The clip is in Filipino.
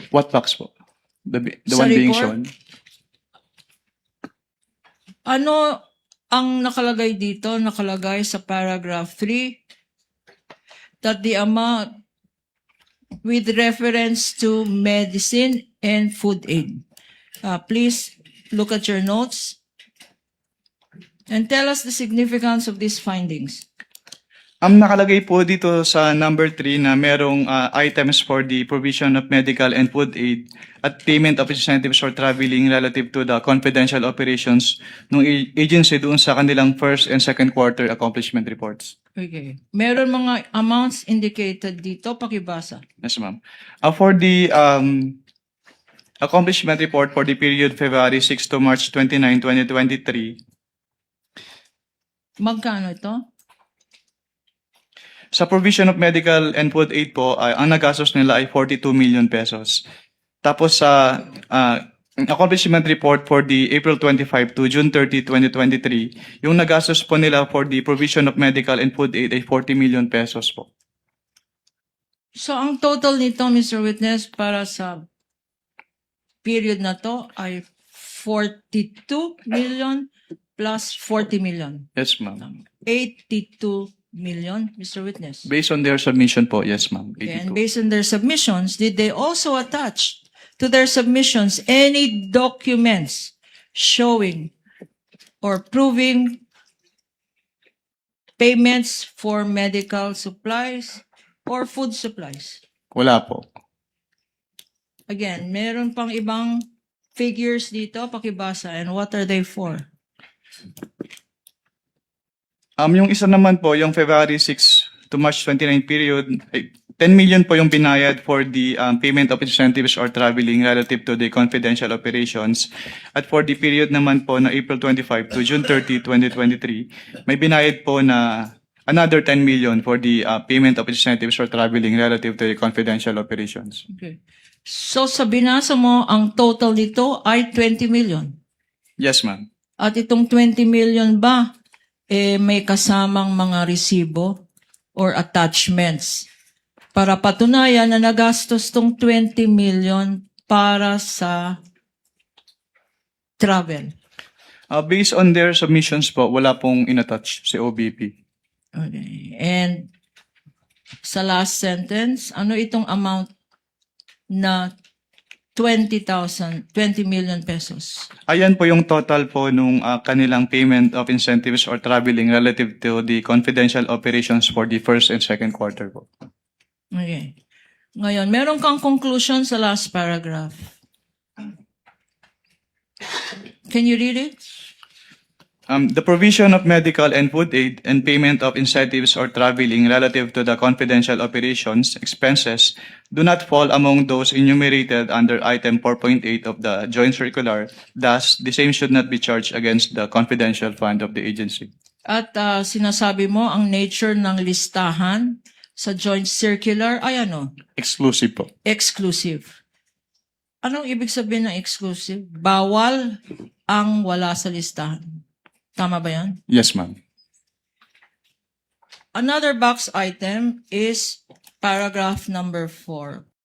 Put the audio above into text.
What facts po? The Sa one being report? shown? Ano ang nakalagay dito? Nakalagay sa paragraph 3 that the amount with reference to medicine and food aid. Please look at your notes and tell us the significance of these findings. Nakalagay po dito sa number 3 na merong items for the provision of medical and food aid at payment of incentives for traveling relative to the confidential operations ng agency doon sa kanilang first and second quarter accomplishment reports. Okay. Meron mga amounts indicated dito. Pakibasa. Yes, ma'am. For the accomplishment report for the period February 6 to March 29, 2023, Magkano ito? sa provision of medical and food aid po, ang nagastos nila ay 42 million pesos. Tapos sa accomplishment report for the April 25 to June 30, 2023, yung nagastos po nila for the provision of medical and food aid ay 40 million pesos po. So, ang total nito, Mr. Witness, para sa period na to ay 42 million plus 40 million. Yes, ma'am. 82 million, Mr. Witness. Based on their submission po, yes, ma'am. Okay, and 82. based on their submissions, did they also attach to their submissions any documents showing or proving payments for medical supplies or food supplies? Wala po. Again, meron pang ibang figures dito, pakibasa, and what are they for? Yung isa naman po, yung February 6 to March 29 period, 10 million po yung binayad for the payment of incentives or traveling relative to the confidential operations. At for the period naman po na April 25 to June 30, 2023, may binayad po na another 10 million for the payment of incentives or traveling relative to the confidential operations. Okay. So, sa binasa mo, ang total nito ay 20 million. Yes, ma'am. At itong 20 million ba, may kasamang mga resibo or attachments para patunayan na nagastos tong 20 million para sa travel. Based on their submissions po, wala pong inattach si OBP. Okay. And sa last sentence, ano itong amount na 20 million pesos? Ayan po yung total po nung kanilang payment of incentives or traveling relative to the confidential operations for the first and second quarter po. Okay. Ngayon, meron kang conclusion sa last paragraph. Can you read it? The provision of medical and food aid and payment of incentives or traveling relative to the confidential operations expenses do not fall among those enumerated under item 4.8 of the joint circular. Thus, the same should not be charged against the confidential fund of the agency. At sinasabi mo ang nature ng listahan sa joint circular ay ano? Exclusive po. Exclusive. Anong ibig sabihin ng exclusive? Bawal ang wala sa listahan. Tama ba yan? Yes, ma'am. Another box item is paragraph number 4.